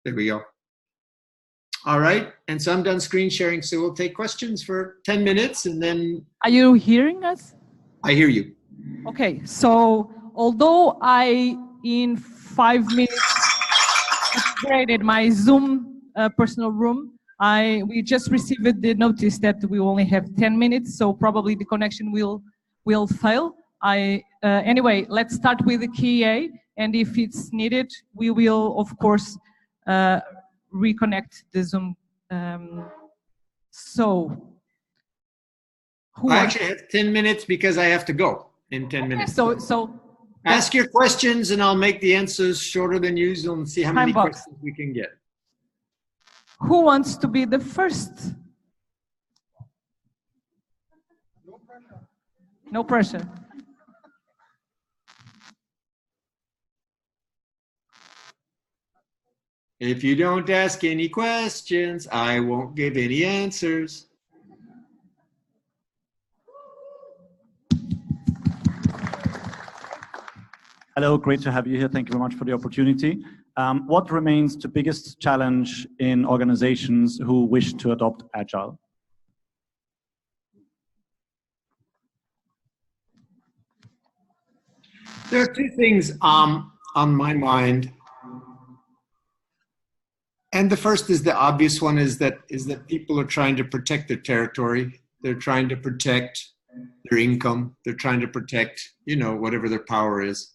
There we go. All right, and so I'm done screen sharing, so we'll take questions for 10 minutes and then... Are you hearing us? I hear you. Okay, so although I, in 5 minutes, upgraded my Zoom personal room, we just received the notice that we only have 10 minutes, so probably the connection will fail. Anyway, let's start with the QA, and if it's needed, we will, of course, reconnect the Zoom. I actually have 10 minutes because I have to go in 10 minutes. So ask your questions and I'll make the answers shorter than usual and see how many questions we can get. Who wants to be the first? No pressure. No pressure. If you don't ask any questions, I won't give any answers. Hello, great to have you here. Thank you very much for the opportunity. What remains the biggest challenge in organizations who wish to adopt Agile? There are two things on my mind. And the first is the obvious one, is that people are trying to protect their territory. They're trying to protect their income. They're trying to protect, whatever their power is.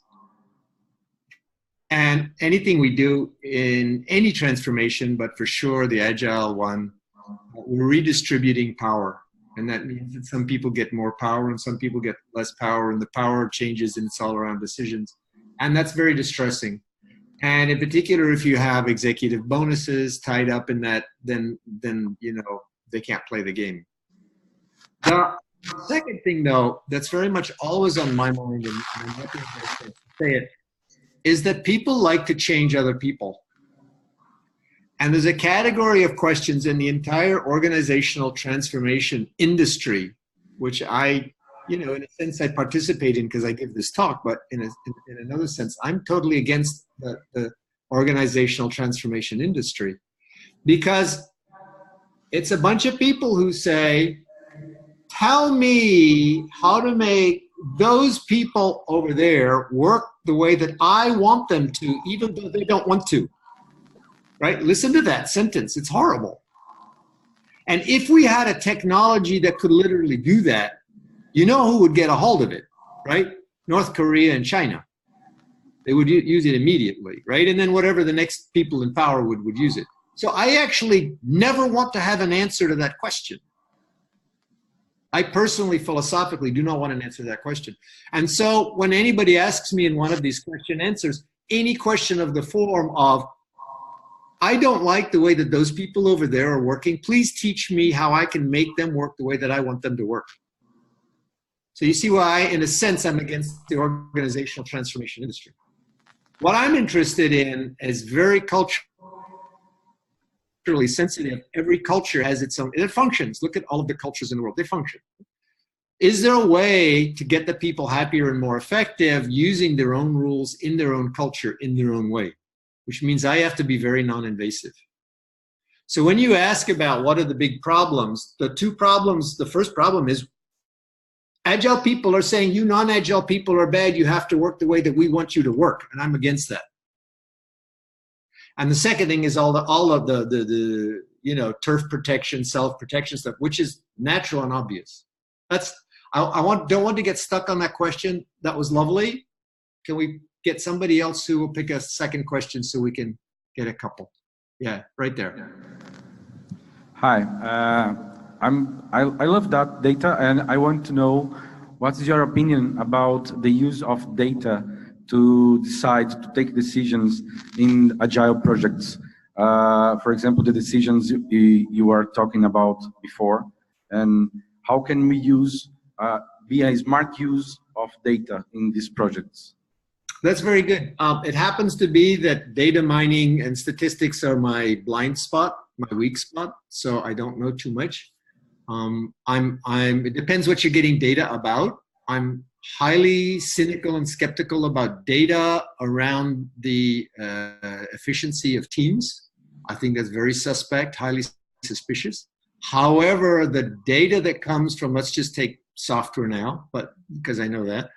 And anything we do in any transformation, but for sure the Agile one, we're redistributing power. And that means that some people get more power and some people get less power, and the power changes and it's all around decisions. And that's very distressing. And in particular, if you have executive bonuses tied up in that, then they can't play the game. The second thing, though, that's very much always on my mind, and I'm not going to say it, is that people like to change other people. And there's a category of questions in the entire organizational transformation industry, which in a sense I participate in because I give this talk, but in another sense, I'm totally against the organizational transformation industry, because it's a bunch of people who say, tell me how to make those people over there work the way that I want them to, even though they don't want to. Right? Listen to that sentence. It's horrible. And if we had a technology that could literally do that, who would get a hold of it, right? North Korea and China. They would use it immediately, right? And then whatever the next people in power would use it. So I actually never want to have an answer to that question. I personally, philosophically, do not want an answer to that question. And so when anybody asks me in one of these question answers, any question of the form of, I don't like the way that those people over there are working, please teach me how I can make them work the way that I want them to work. So you see why, in a sense, I'm against the organizational transformation industry. What I'm interested in is very culturally sensitive. Every culture has its own, it functions. Look at all of the cultures in the world, they function. Is there a way to get the people happier and more effective using their own rules in their own culture, in their own way? Which means I have to be very non-invasive. So when you ask about what are the big problems, the two problems, the first problem is Agile people are saying you non-Agile people are bad, you have to work the way that we want you to work, and I'm against that. And the second thing is all of the turf protection, self-protection stuff, which is natural and obvious. That's don't want to get stuck on that question. That was lovely. Can we get somebody else who will pick a second question so we can get a couple? Yeah, right there. Hi, I love that data, and I want to know what is your opinion about the use of data to decide to take decisions in Agile projects. For example, the decisions you were talking about before, and how can we use be a smart use of data in these projects? That's very good. It happens to be that data mining and statistics are my blind spot, my weak spot, so I don't know too much. It depends what you're getting data about. I'm highly cynical and skeptical about data around the efficiency of teams. I think that's very suspect, highly suspicious. However, the data that comes from, let's just take software now, but because I know that,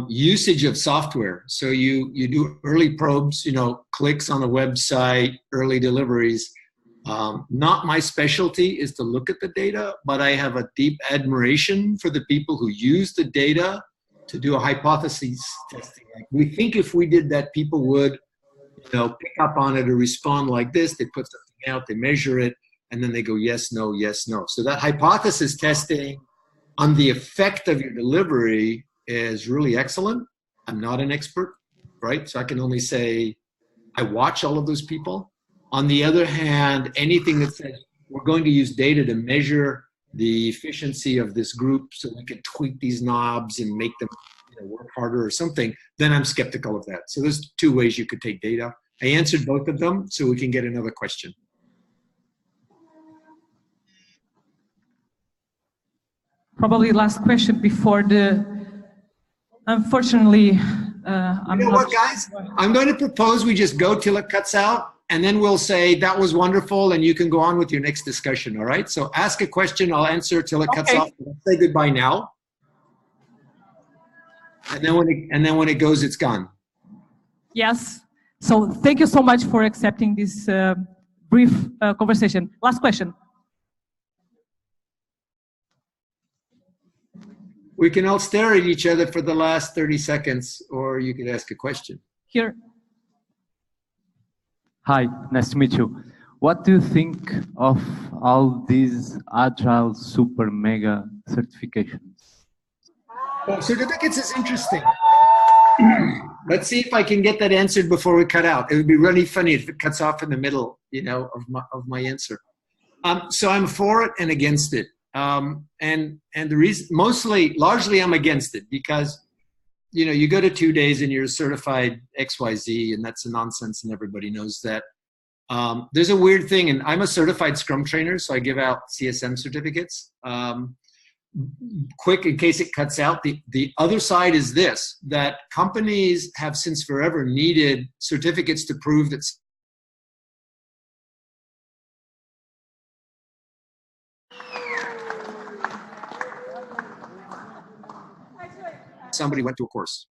usage of software. So you do early probes, clicks on the website, early deliveries. Not my specialty is to look at the data, but I have a deep admiration for the people who use the data to do a hypothesis testing. Like, we think if we did that, people would, pick up on it or respond like this. They put something out, they measure it, and then they go yes, no, yes, no. So that hypothesis testing on the effect of your delivery is really excellent. I'm not an expert, right? So I can only say I watch all of those people. On the other hand, anything that says we're going to use data to measure the efficiency of this group so we can tweak these knobs and make them work harder or something, then I'm skeptical of that. So there's two ways you could take data. I answered both of them, so we can get another question. Probably last question before the, unfortunately, I'm not what, guys? I'm going to propose we just go till it cuts out, and then we'll say that was wonderful, and you can go on with your next discussion, all right? So ask a question, I'll answer till it cuts off. Say goodbye now. And then when it goes, it's gone. Yes. So thank you so much for accepting this brief conversation. Last question. We can all stare at each other for the last 30 seconds, or you could ask a question. Here. Hi, nice to meet you. What do you think of all these Agile super mega certifications? Well, certificates is interesting. Let's see if I can get that answered before we cut out. It would be really funny if it cuts off in the middle, of my answer. So I'm for it and against it. And the reason, largely I'm against it because, you go to 2 days and you're certified XYZ, and that's a nonsense, and everybody knows that. There's a weird thing, and I'm a certified Scrum trainer, so I give out CSM certificates. Quick, in case it cuts out, the other side is this, that companies have since forever needed certificates to prove that somebody went to a course.